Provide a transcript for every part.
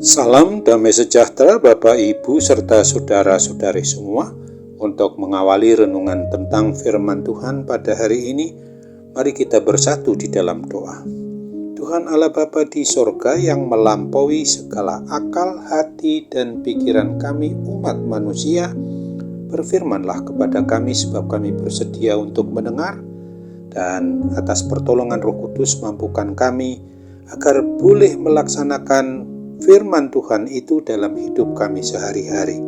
Salam damai sejahtera Bapak Ibu serta saudara-saudari semua. Untuk mengawali renungan tentang firman Tuhan pada hari ini, mari kita bersatu di dalam doa. Tuhan Allah Bapa di sorga yang melampaui segala akal, hati, dan pikiran kami umat manusia, berfirmanlah kepada kami sebab kami bersedia untuk mendengar, dan atas pertolongan Roh Kudus mampukan kami agar boleh melaksanakan firman Tuhan itu dalam hidup kami sehari-hari.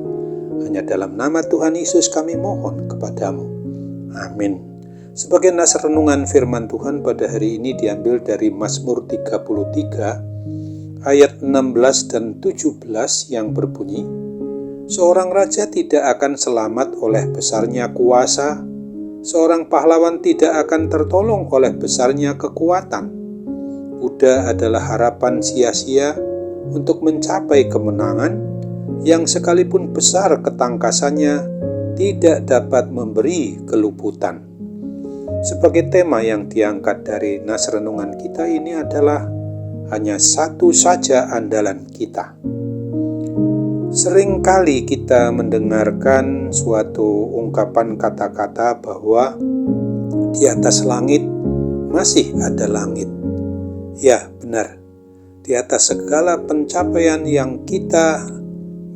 Hanya dalam nama Tuhan Yesus kami mohon kepadamu. Amin. Sebagai nas renungan firman Tuhan pada hari ini diambil dari Mazmur 33 ayat 16 dan 17 yang berbunyi, seorang raja tidak akan selamat oleh besarnya kuasa, seorang pahlawan tidak akan tertolong oleh besarnya kekuatan. Kuda adalah harapan sia-sia untuk mencapai kemenangan yang sekalipun besar ketangkasannya tidak dapat memberi keluputan. Sebagai tema yang diangkat dari nas renungan kita ini adalah hanya satu saja andalan kita. Seringkali kita mendengarkan suatu ungkapan kata-kata bahwa di atas langit masih ada langit. Ya, benar. Di atas segala pencapaian yang kita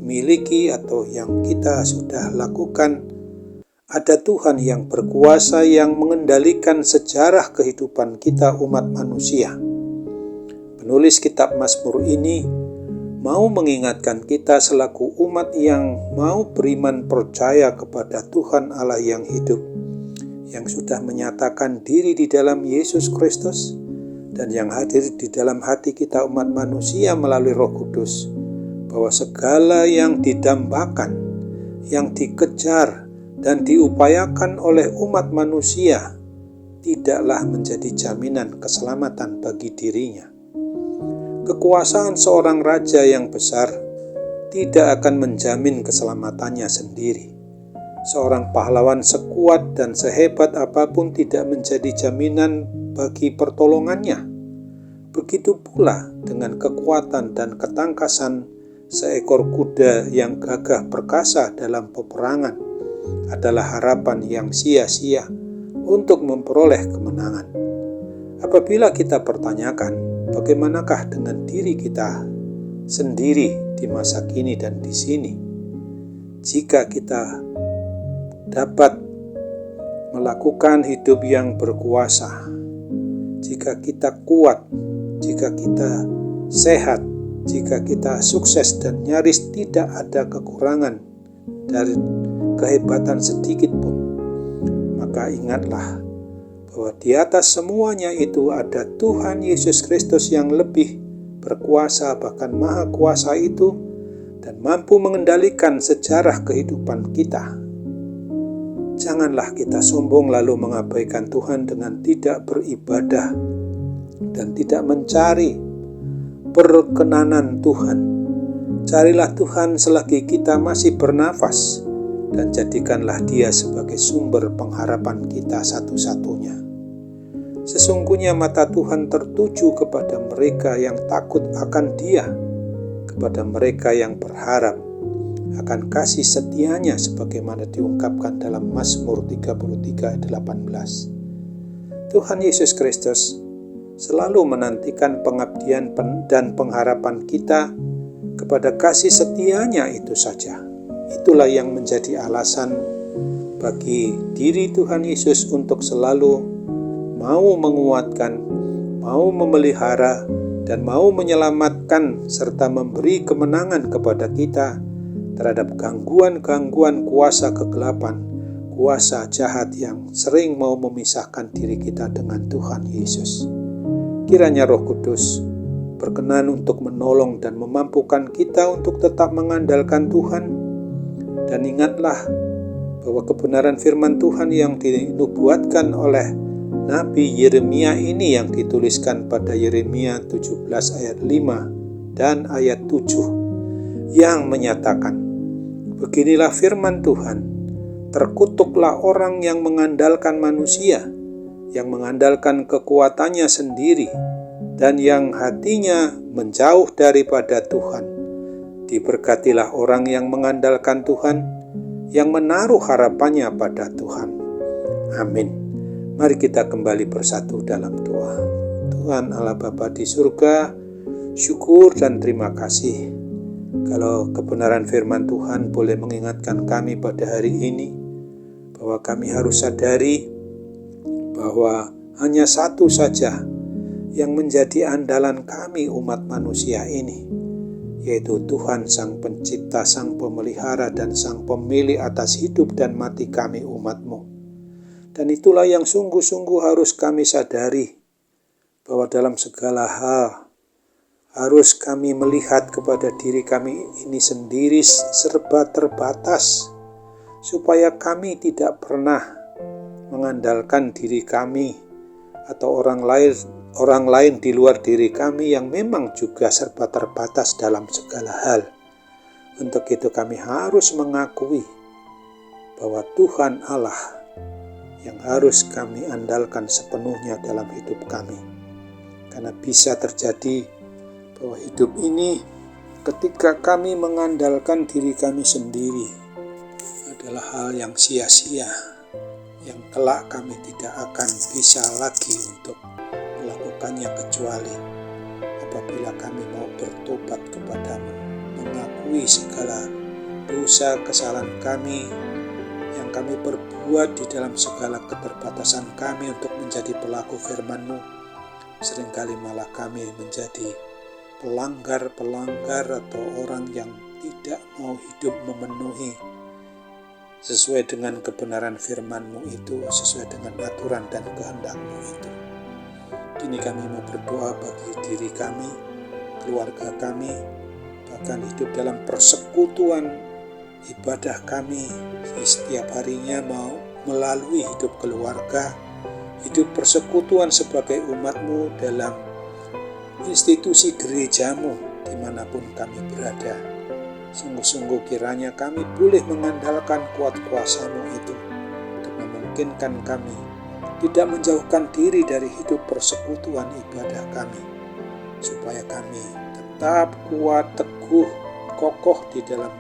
miliki atau yang kita sudah lakukan, ada Tuhan yang berkuasa yang mengendalikan sejarah kehidupan kita umat manusia. Penulis kitab Mazmur ini mau mengingatkan kita selaku umat yang mau beriman percaya kepada Tuhan Allah yang hidup, yang sudah menyatakan diri di dalam Yesus Kristus, dan yang hadir di dalam hati kita umat manusia melalui Roh Kudus, bahwa segala yang didambakan, yang dikejar dan diupayakan oleh umat manusia tidaklah menjadi jaminan keselamatan bagi dirinya. Kekuasaan seorang raja yang besar tidak akan menjamin keselamatannya sendiri. Seorang pahlawan sekuat dan sehebat apapun tidak menjadi jaminan bagi pertolongannya. Begitu pula dengan kekuatan dan ketangkasan seekor kuda yang gagah perkasa dalam peperangan adalah harapan yang sia-sia untuk memperoleh kemenangan. Apabila kita pertanyakan, bagaimanakah dengan diri kita sendiri di masa kini dan di sini? Jika kita dapat melakukan hidup yang berkuasa, jika kita kuat, jika kita sehat, jika kita sukses dan nyaris tidak ada kekurangan dari kehebatan sedikit pun, maka ingatlah bahwa di atas semuanya itu ada Tuhan Yesus Kristus yang lebih berkuasa, bahkan maha kuasa itu, dan mampu mengendalikan sejarah kehidupan kita. Janganlah kita sombong lalu mengabaikan Tuhan dengan tidak beribadah dan tidak mencari perkenanan Tuhan. Carilah Tuhan selagi kita masih bernafas, dan jadikanlah Dia sebagai sumber pengharapan kita satu-satunya. Sesungguhnya mata Tuhan tertuju kepada mereka yang takut akan Dia, kepada mereka yang berharap akan kasih setianya sebagaimana diungkapkan dalam Mazmur 33 ayat 18. Tuhan Yesus Kristus selalu menantikan pengabdian dan pengharapan kita kepada kasih setianya itu saja. Itulah yang menjadi alasan bagi diri Tuhan Yesus untuk selalu mau menguatkan, mau memelihara, dan mau menyelamatkan serta memberi kemenangan kepada kita terhadap gangguan-gangguan kuasa kegelapan, kuasa jahat yang sering mau memisahkan diri kita dengan Tuhan Yesus. Kiranya Roh Kudus berkenan untuk menolong dan memampukan kita untuk tetap mengandalkan Tuhan. Dan ingatlah bahwa kebenaran firman Tuhan yang dinubuatkan oleh Nabi Yeremia ini yang dituliskan pada Yeremia 17 ayat 5 dan ayat 7 yang menyatakan, beginilah firman Tuhan, terkutuklah orang yang mengandalkan manusia, yang mengandalkan kekuatannya sendiri, dan yang hatinya menjauh daripada Tuhan. Diberkatilah orang yang mengandalkan Tuhan, yang menaruh harapannya pada Tuhan. Amin. Mari kita kembali bersatu dalam doa. Tuhan Allah Bapa di surga, syukur dan terima kasih kalau kebenaran firman Tuhan boleh mengingatkan kami pada hari ini, bahwa kami harus sadari bahwa hanya satu saja yang menjadi andalan kami umat manusia ini, yaitu Tuhan Sang Pencipta, Sang Pemelihara, dan Sang Pemilik atas hidup dan mati kami umat-Mu. Dan itulah yang sungguh-sungguh harus kami sadari, bahwa dalam segala hal harus kami melihat kepada diri kami ini sendiri serba terbatas, supaya kami tidak pernah mengandalkan diri kami atau orang lain di luar diri kami yang memang juga serba terbatas dalam segala hal. Untuk itu kami harus mengakui bahwa Tuhan Allah yang harus kami andalkan sepenuhnya dalam hidup kami. Karena bisa terjadi bahwa hidup ini ketika kami mengandalkan diri kami sendiri adalah hal yang sia-sia, yang kelak kami tidak akan bisa lagi untuk melakukannya kecuali apabila kami mau bertobat kepadamu, mengakui segala dosa kesalahan kami yang kami perbuat di dalam segala keterbatasan kami untuk menjadi pelaku firman-Mu. Seringkali malah kami menjadi pelanggar atau orang yang tidak mau hidup memenuhi sesuai dengan kebenaran firman-Mu itu, sesuai dengan aturan dan kehendak-Mu itu. Kini kami mau berdoa bagi diri kami, keluarga kami, bahkan hidup dalam persekutuan ibadah kami di setiap harinya, mau melalui hidup keluarga, hidup persekutuan sebagai umat-Mu dalam institusi gereja-Mu dimanapun kami berada. Sungguh-sungguh kiranya kami boleh mengandalkan kuat kuasa-Mu itu untuk memungkinkan kami tidak menjauhkan diri dari hidup persekutuan ibadah kami, supaya kami tetap kuat, teguh, kokoh di dalam,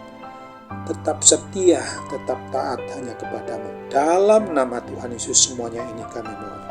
tetap setia, tetap taat hanya kepada-Mu. Dalam nama Tuhan Yesus semuanya ini kami mohon.